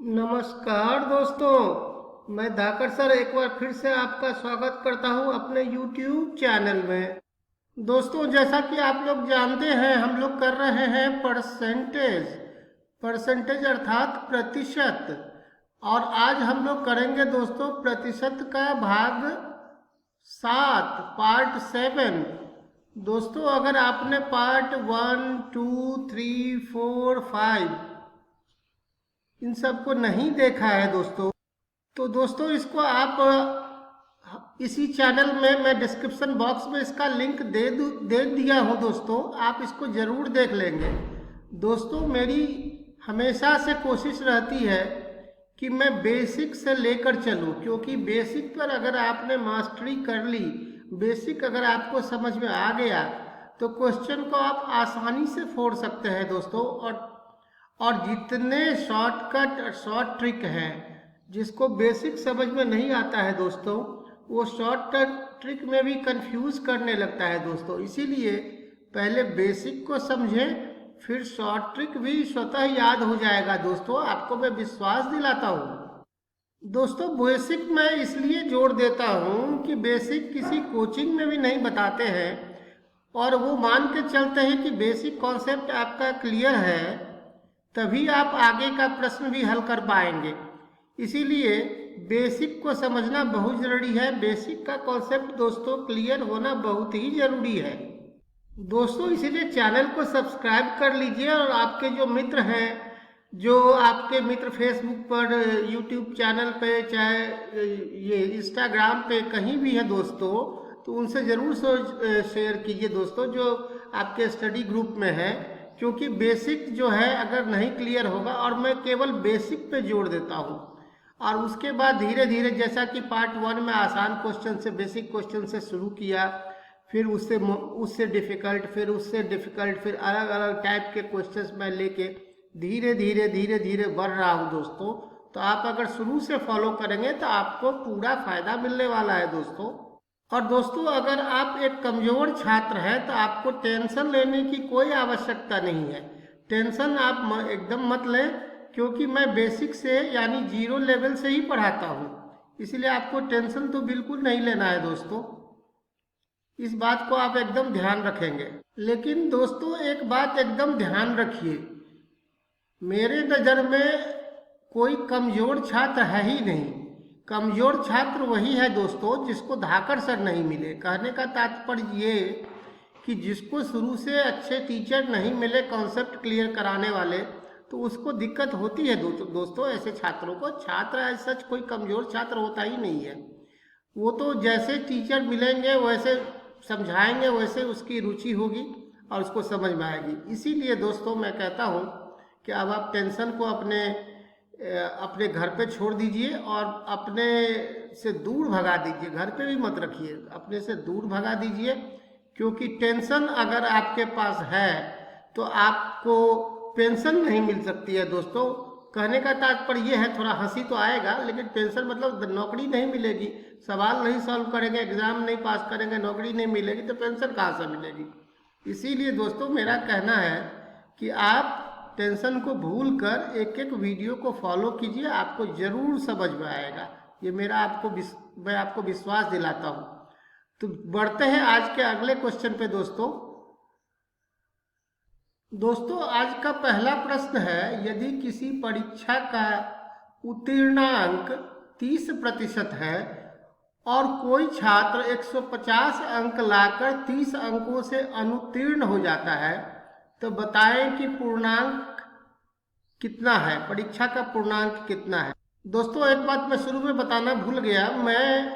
नमस्कार दोस्तों, मैं धाकर सर एक बार फिर से आपका स्वागत करता हूं अपने YouTube चैनल में। दोस्तों, जैसा कि आप लोग जानते हैं, हम लोग कर रहे हैं परसेंटेज अर्थात प्रतिशत। और आज हम लोग करेंगे दोस्तों प्रतिशत का भाग 7 पार्ट 7। दोस्तों, अगर आपने पार्ट 1, 2, 3, 4, 5 इन सब को नहीं देखा है दोस्तों, तो दोस्तों इसको आप इसी चैनल में मैं डिस्क्रिप्शन बॉक्स में इसका लिंक दे दिया हूँ दोस्तों, आप इसको ज़रूर देख लेंगे। दोस्तों, मेरी हमेशा से कोशिश रहती है कि मैं बेसिक से लेकर चलूँ, क्योंकि बेसिक पर अगर आपने मास्टरी कर ली, बेसिक अगर आपको समझ में आ गया तो क्वेश्चन को आप आसानी से फोड़ सकते हैं दोस्तों। और जितने शॉर्टकट और शॉर्ट ट्रिक हैं जिसको बेसिक समझ में नहीं आता है दोस्तों, वो शॉर्ट ट्रिक में भी कंफ्यूज करने लगता है दोस्तों। इसीलिए पहले बेसिक को समझें, फिर शॉर्ट ट्रिक भी स्वतः याद हो जाएगा दोस्तों, आपको मैं विश्वास दिलाता हूँ। दोस्तों, बेसिक मैं इसलिए जोड़ देता हूँ कि बेसिक किसी कोचिंग में भी नहीं बताते हैं, और वो मान के चलते हैं कि बेसिक कॉन्सेप्ट आपका क्लियर है तभी आप आगे का प्रश्न भी हल कर पाएंगे। इसीलिए बेसिक को समझना बहुत ज़रूरी है। बेसिक का कॉन्सेप्ट दोस्तों क्लियर होना बहुत ही ज़रूरी है दोस्तों। इसीलिए चैनल को सब्सक्राइब कर लीजिए, और आपके जो मित्र हैं, जो आपके मित्र फेसबुक पर, यूट्यूब चैनल पे, चाहे ये इंस्टाग्राम पे कहीं भी है दोस्तों, तो उनसे ज़रूर शेयर कीजिए दोस्तों, जो आपके स्टडी ग्रुप में है। क्योंकि बेसिक जो है अगर नहीं क्लियर होगा, और मैं केवल बेसिक पे जोड़ देता हूँ, और उसके बाद धीरे धीरे, जैसा कि पार्ट 1 में आसान क्वेश्चन से, बेसिक क्वेश्चन से शुरू किया, फिर उससे डिफ़िकल्ट, फिर उससे डिफ़िकल्ट, फिर अलग अलग टाइप के क्वेश्चंस मैं लेके धीरे धीरे बढ़ रहा हूँ दोस्तों। तो आप अगर शुरू से फॉलो करेंगे तो आपको पूरा फायदा मिलने वाला है दोस्तों। और दोस्तों, अगर आप एक कमज़ोर छात्र हैं तो आपको टेंशन लेने की कोई आवश्यकता नहीं है। टेंशन आप एकदम मत लें, क्योंकि मैं बेसिक से यानी 0 लेवल से ही पढ़ाता हूँ, इसलिए आपको टेंशन तो बिल्कुल नहीं लेना है दोस्तों। इस बात को आप एकदम ध्यान रखेंगे। लेकिन दोस्तों, एक बात एकदम ध्यान रखिए, मेरे नज़र में कोई कमज़ोर छात्र है ही नहीं। कमज़ोर छात्र वही है दोस्तों जिसको धाकर सर नहीं मिले। कहने का तात्पर्य ये कि जिसको शुरू से अच्छे टीचर नहीं मिले कॉन्सेप्ट क्लियर कराने वाले, तो उसको दिक्कत होती है दोस्तों। ऐसे छात्रों को, छात्र ऐसा सच कोई कमज़ोर छात्र होता ही नहीं है। वो तो जैसे टीचर मिलेंगे वैसे समझाएंगे, वैसे उसकी रुचि होगी और उसको समझ में आएगी। इसीलिए दोस्तों मैं कहता हूँ कि अब आप टेंशन को अपने घर पे छोड़ दीजिए और अपने से दूर भगा दीजिए। घर पे भी मत रखिए, अपने से दूर भगा दीजिए। क्योंकि टेंशन अगर आपके पास है तो आपको पेंशन नहीं मिल सकती है दोस्तों। कहने का तात्पर्य ये है, थोड़ा हंसी तो आएगा, लेकिन पेंशन मतलब नौकरी नहीं मिलेगी, सवाल नहीं सॉल्व करेंगे, एग्जाम नहीं पास करेंगे, नौकरी नहीं मिलेगी, तो पेंशन कहाँ से मिलेगी। इसीलिए दोस्तों मेरा कहना है कि आप टेंशन को भूल कर एक एक वीडियो को फॉलो कीजिए, आपको जरूर समझ में आएगा। ये मैं आपको विश्वास दिलाता हूँ। तो बढ़ते हैं आज के अगले क्वेश्चन पे दोस्तों, आज का पहला प्रश्न है, यदि किसी परीक्षा का उत्तीर्णांक 30% है और कोई छात्र 150 अंक लाकर 30 अंकों से अनुत्तीर्ण हो जाता है, तो बताएं कि पूर्णांक कितना है, परीक्षा का पूर्णांक कितना है। दोस्तों, एक बात मैं शुरू में बताना भूल गया,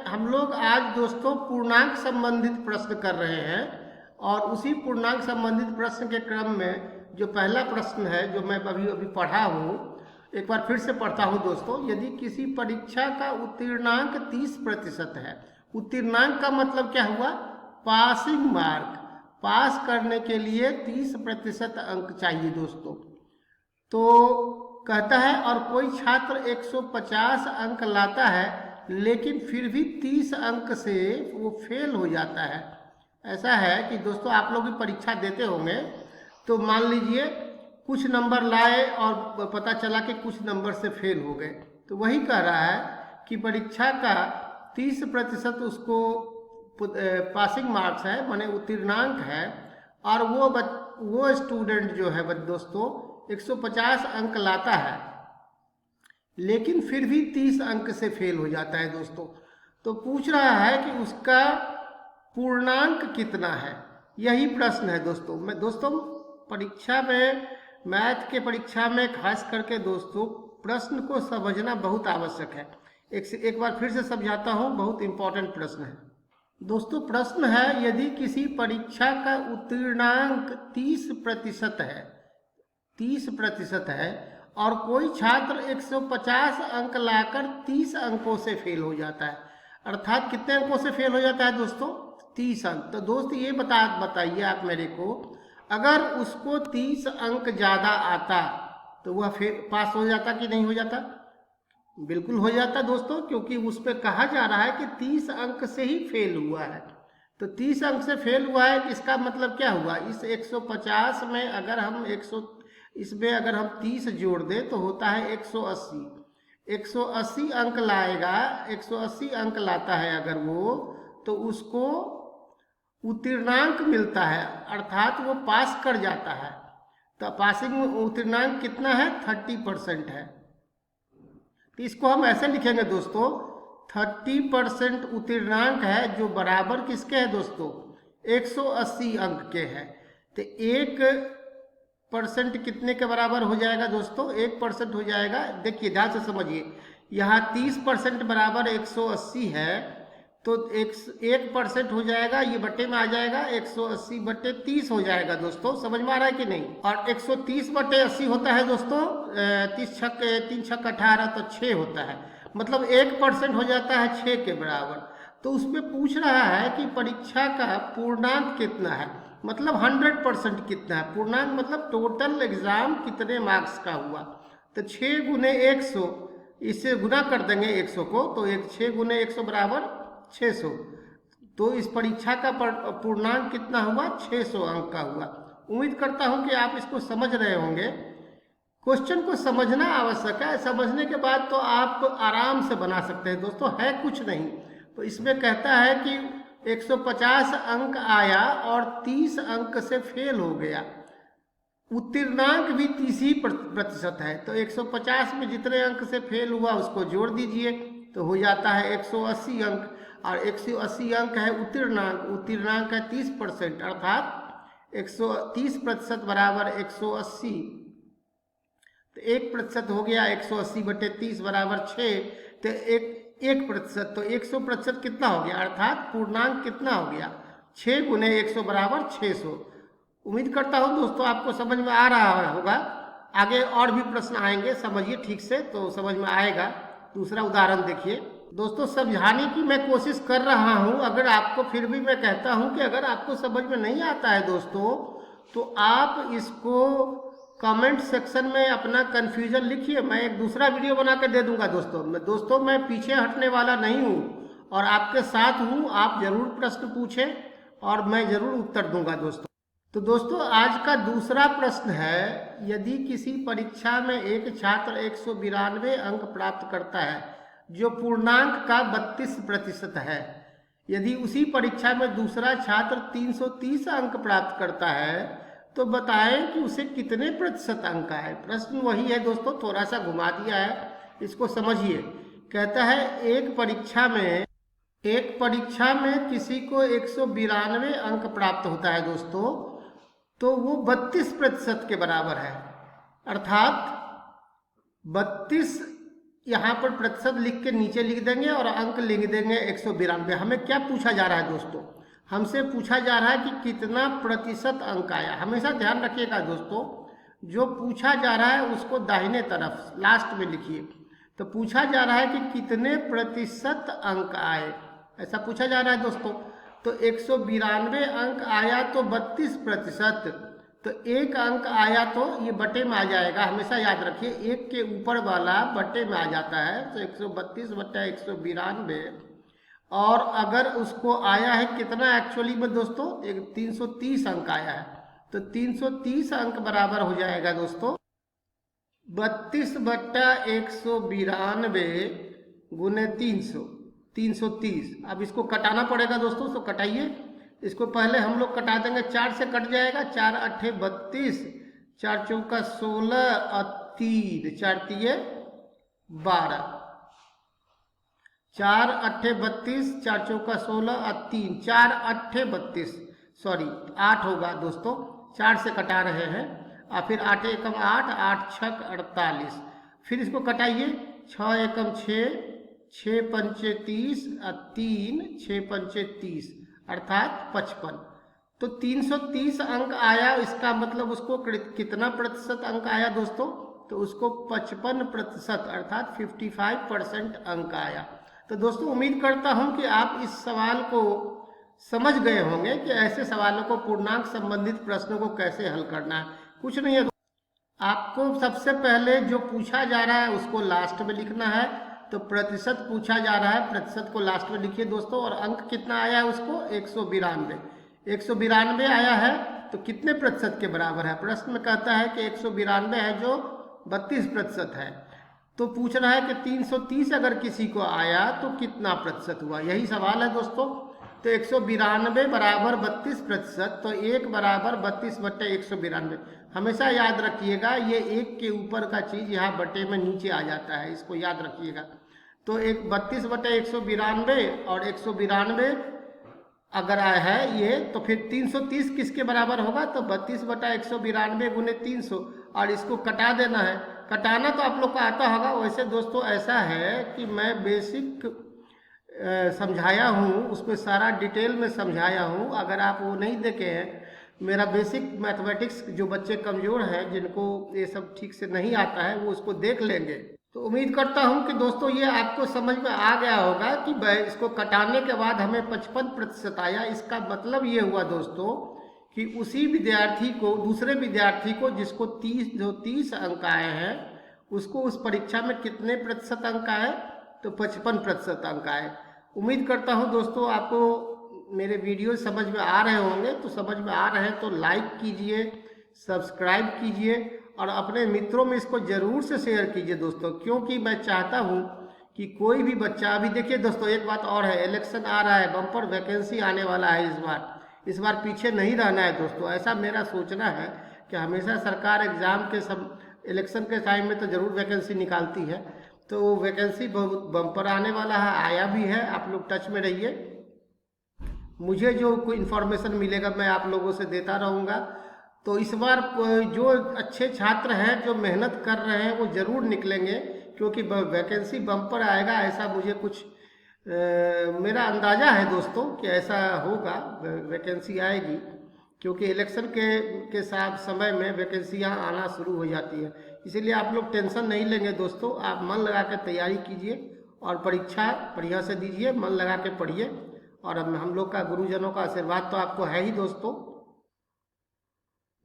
हम लोग आज दोस्तों पूर्णांक संबंधित प्रश्न कर रहे हैं, और उसी पूर्णांक संबंधित प्रश्न के क्रम में जो पहला प्रश्न है, जो मैं अभी पढ़ा हूँ, एक बार फिर से पढ़ता हूँ दोस्तों। यदि किसी परीक्षा का उत्तीर्णांक 30% है, उत्तीर्णांक का मतलब क्या हुआ, पासिंग मार्क, पास करने के लिए 30% अंक चाहिए दोस्तों। तो कहता है, और कोई छात्र 150 अंक लाता है लेकिन फिर भी 30 अंक से वो फेल हो जाता है। ऐसा है कि दोस्तों आप लोग भी परीक्षा देते होंगे, तो मान लीजिए कुछ नंबर लाए और पता चला कि कुछ नंबर से फेल हो गए। तो वही कह रहा है कि परीक्षा का 30% उसको पासिंग मार्क्स है, माने उत्तीर्णांक है, और वो स्टूडेंट जो है दोस्तों 150 अंक लाता है, लेकिन फिर भी 30 अंक से फेल हो जाता है दोस्तों। तो पूछ रहा है कि उसका पूर्णांक कितना है, यही प्रश्न है दोस्तों। मैं दोस्तों परीक्षा में, मैथ के परीक्षा में खास करके दोस्तों प्रश्न को समझना बहुत आवश्यक है। एक बार फिर से समझाता हूँ, बहुत इंपॉर्टेंट प्रश्न है दोस्तों। प्रश्न है, यदि किसी परीक्षा का उत्तीर्णांक 30% है, 30% है, और कोई छात्र 150 अंक लाकर 30 अंकों से फेल हो जाता है, अर्थात कितने अंकों से फेल हो जाता है दोस्तों? 30 अंक। तो दोस्त ये बताइए आप मेरे को, अगर उसको 30 अंक ज़्यादा आता तो वह फिर पास हो जाता कि नहीं हो जाता? बिल्कुल हो जाता दोस्तों, क्योंकि उस पर कहा जा रहा है कि 30 अंक से ही फेल हुआ है। तो 30 अंक से फेल हुआ है, इसका मतलब क्या हुआ? इस 150 में अगर हम इसमें अगर हम 30 जोड़ दें तो होता है 180। 180 अंक लाएगा, 180 अंक लाता है अगर वो, तो उसको उत्तीर्णांक मिलता है, अर्थात वो पास कर जाता है। तो पासिंग उत्तीर्णांक कितना है? 30% है। तो इसको हम ऐसे लिखेंगे दोस्तों, 30% उत्तीर्णांक है, जो बराबर किसके है दोस्तों? 180 अंक के है। तो 1% कितने के बराबर हो जाएगा दोस्तों? 1% हो जाएगा। देखिए ध्यान से समझिए, यहाँ 30% बराबर 180 है, तो 1% हो जाएगा, ये बट्टे में आ जाएगा, 180 बट्टे 30 हो जाएगा दोस्तों। समझ में आ रहा है कि नहीं? और 130 बट्टे 80 होता है दोस्तों, 3 छक 18, तो 6 होता है, मतलब 1% हो जाता है 6 के बराबर। तो उसमें पूछ रहा है कि परीक्षा का पूर्णांक कितना है, मतलब 100% कितना है। पूर्णांक मतलब टोटल एग्जाम कितने मार्क्स का हुआ। तो 6 गुने 100, इससे गुना कर देंगे 100 को, तो 6 गुने 100 बराबर 600। तो इस परीक्षा का पूर्णांक कितना हुआ? 600 अंक का हुआ। उम्मीद करता हूं कि आप इसको समझ रहे होंगे। क्वेश्चन को समझना आवश्यक है, समझने के बाद तो आप आराम से बना सकते हैं दोस्तों, है कुछ नहीं। तो इसमें कहता है कि 150 अंक आया और 30 अंक से फेल हो गया, उत्तीर्णांक भी 30% है। तो 150 में जितने अंक से फेल हुआ उसको जोड़ दीजिए, तो हो जाता है 180 अंक, और 180 अंक है उत्तीर्णांक। उत्तीर्णांक है 30%, अर्थात 130% बराबर 180। तो 1% हो गया, 180 बटे 30 बराबर 6। तो 1%, तो 100% कितना हो गया, अर्थात पूर्णांक कितना हो गया? 6 गुने 100 बराबर 600। उम्मीद करता हूँ दोस्तों आपको समझ में आ रहा होगा। आगे और भी प्रश्न आएंगे, समझिए ठीक से तो समझ में आएगा। दूसरा उदाहरण देखिए दोस्तों, समझाने की मैं कोशिश कर रहा हूँ। अगर आपको, फिर भी मैं कहता हूँ कि अगर आपको समझ में नहीं आता है दोस्तों, तो आप इसको कमेंट सेक्शन में अपना कन्फ्यूजन लिखिए, मैं एक दूसरा वीडियो बना के दे दूंगा दोस्तों। मैं पीछे हटने वाला नहीं हूँ और आपके साथ हूँ। आप जरूर प्रश्न पूछें और मैं जरूर उत्तर दूंगा दोस्तों। तो दोस्तों आज का दूसरा प्रश्न है, यदि किसी परीक्षा में एक छात्र 192 अंक प्राप्त करता है, जो पूर्णांक का 32% है, यदि उसी परीक्षा में दूसरा छात्र 330 अंक प्राप्त करता है, तो बताएं कि उसे कितने प्रतिशत अंक आए। प्रश्न वही है दोस्तों, थोड़ा सा घुमा दिया है, इसको समझिए। कहता है एक परीक्षा में किसी को 192 अंक प्राप्त होता है दोस्तों, तो वो 32% के बराबर है, अर्थात 32 यहाँ पर प्रतिशत लिख के नीचे लिख देंगे और अंक लिख देंगे 192। हमें क्या पूछा जा रहा है दोस्तों? हमसे पूछा जा रहा है कि कितना प्रतिशत अंक आया। हमेशा ध्यान रखिएगा दोस्तों, जो पूछा जा रहा है उसको दाहिने तरफ लास्ट में लिखिए। तो पूछा जा रहा है कि कितने प्रतिशत अंक आए, ऐसा पूछा जा रहा है दोस्तों। तो 192 अंक आया तो 32%, तो एक अंक आया तो ये बटे में आ जाएगा। हमेशा याद रखिए, एक के ऊपर वाला बटे में आ जाता है। तो 132 बटा 192, और अगर उसको आया है कितना एक्चुअली में दोस्तों, 330 अंक आया है, तो 330 अंक बराबर हो जाएगा दोस्तों 32/192 गुने 300, 330। अब इसको कटाना पड़ेगा दोस्तों, तो कटाइए। इसको पहले हम लोग कटा देंगे, 4 से कट जाएगा, 4 8 32, 4 चौका 16 और 3 4 तिये 12, 4 8 32, 4 चौका 16 और 3 4 8 32, सॉरी 8 होगा दोस्तों, 4 से कटा रहे हैं। और फिर 8 एकम 8, 8 छक 48। फिर इसको कटाइए, 6 एकम 6, 6 पंचे 30 और 3 6 पंचे 30 अर्थात 55। तो 330 अंक आया, इसका मतलब उसको कितना प्रतिशत अंक आया दोस्तों? तो उसको 55% अर्थात 55% अंक आया। तो दोस्तों उम्मीद करता हूं कि आप इस सवाल को समझ गए होंगे कि ऐसे सवालों को, पूर्णांक संबंधित प्रश्नों को कैसे हल करना है। कुछ नहीं है, आपको सबसे पहले जो पूछा जा रहा है उसको लास्ट में लिखना है। तो प्रतिशत पूछा जा रहा है, प्रतिशत को लास्ट में लिखिए दोस्तों। और अंक कितना आया है उसको? 192। 192 आया है तो कितने प्रतिशत के बराबर है? प्रश्न में कहता है कि 192 है जो 32% है। तो पूछ रहा है कि 330 अगर किसी को आया तो कितना प्रतिशत हुआ, यही सवाल है दोस्तों। तो 192 बराबर 32%, तो 1 बराबर 32/192। हमेशा याद रखिएगा, ये 1 के ऊपर का चीज़ यहाँ बटे में नीचे आ जाता है, इसको याद रखिएगा। तो 32/192 और 192 अगर आया है ये, तो फिर 330 किसके बराबर होगा? तो 32/192 गुने 300, और इसको कटा देना है। कटाना तो आप लोग को आता होगा। वैसे दोस्तों ऐसा है कि मैं बेसिक समझाया हूँ, उसमें सारा डिटेल में समझाया हूँ। अगर आप वो नहीं देखे हैं, मेरा बेसिक मैथमेटिक्स, जो बच्चे कमज़ोर हैं, जिनको ये सब ठीक से नहीं आता है, वो उसको देख लेंगे। तो उम्मीद करता हूँ कि दोस्तों ये आपको समझ में आ गया होगा कि इसको कटाने के बाद हमें 55% आया। इसका मतलब ये हुआ दोस्तों कि उसी विद्यार्थी को, दूसरे विद्यार्थी को जिसको 30 अंक आए हैं, उसको उस परीक्षा में कितने प्रतिशत अंक आए? तो 55% अंक आए। उम्मीद करता हूँ दोस्तों आपको मेरे वीडियो समझ में आ रहे होंगे। तो समझ में आ रहे हैं तो लाइक कीजिए, सब्सक्राइब कीजिए और अपने मित्रों में इसको ज़रूर से शेयर कीजिए दोस्तों, क्योंकि मैं चाहता हूँ कि कोई भी बच्चा, अभी देखिए दोस्तों एक बात और है, इलेक्शन आ रहा है, बम्पर वैकेंसी आने वाला है इस बार पीछे नहीं रहना है दोस्तों। ऐसा मेरा सोचना है कि हमेशा सरकार एग्ज़ाम के इलेक्शन के टाइम में तो ज़रूर वैकेंसी निकालती है। तो वो वैकेंसी बहुत बम्पर आने वाला है, आया भी है। आप लोग टच में रहिए, मुझे जो कोई इन्फॉर्मेशन मिलेगा मैं आप लोगों से देता रहूँगा। तो इस बार जो अच्छे छात्र हैं, जो मेहनत कर रहे हैं, वो ज़रूर निकलेंगे, क्योंकि वैकेंसी बम्पर आएगा, ऐसा मुझे कुछ मेरा अंदाज़ा है दोस्तों कि ऐसा होगा, वैकेंसी आएगी। क्योंकि इलेक्शन के साथ समय में वैकेंसियाँ आना शुरू हो जाती है। इसीलिए आप लोग टेंशन नहीं लेंगे दोस्तों, आप मन लगा के तैयारी कीजिए और परीक्षा बढ़िया से दीजिए, मन लगा के पढ़िए। और हम लोग का, गुरुजनों का आशीर्वाद तो आपको है ही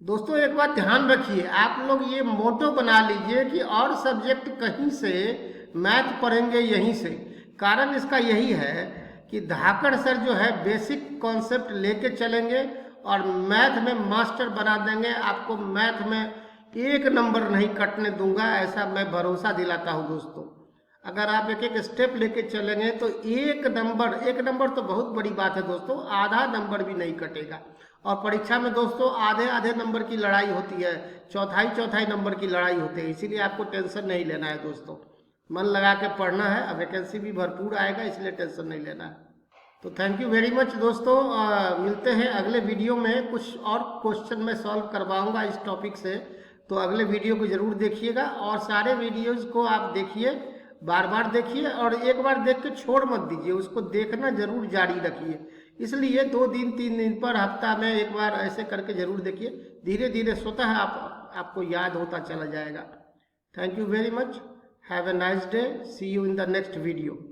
दोस्तों एक बात ध्यान रखिए, आप लोग ये मोटो बना लीजिए कि और सब्जेक्ट कहीं से मैथ पढ़ेंगे यहीं से। कारण इसका यही है कि धाकड़ सर जो है बेसिक कॉन्सेप्ट लेके चलेंगे और मैथ में मास्टर बना देंगे। आपको मैथ में 1 नंबर नहीं कटने दूंगा, ऐसा मैं भरोसा दिलाता हूँ दोस्तों। अगर आप एक एक स्टेप लेके चलेंगे तो 1 नंबर तो बहुत बड़ी बात है दोस्तों, आधा नंबर भी नहीं कटेगा। और परीक्षा में दोस्तों आधे नंबर की लड़ाई होती है, चौथाई नंबर की लड़ाई होती है। इसीलिए आपको टेंशन नहीं लेना है दोस्तों, मन लगा के पढ़ना है। वैकेंसी भी भरपूर आएगा, इसलिए टेंशन नहीं लेना है। तो थैंक यू वेरी मच दोस्तों। मिलते हैं अगले वीडियो में, कुछ और क्वेश्चन मैं सॉल्व करवाऊंगा इस टॉपिक से। तो अगले वीडियो को ज़रूर देखिएगा और सारे वीडियोज़ को आप देखिए, बार बार देखिए और एक बार देख के छोड़ मत दीजिए, उसको देखना जरूर जारी रखिए। इसलिए 2 दिन 3 दिन पर, हफ्ता में एक बार ऐसे करके जरूर देखिए। धीरे धीरे स्वतः आपको याद होता चला जाएगा। Thank you very much, have a nice day, see you in the next video.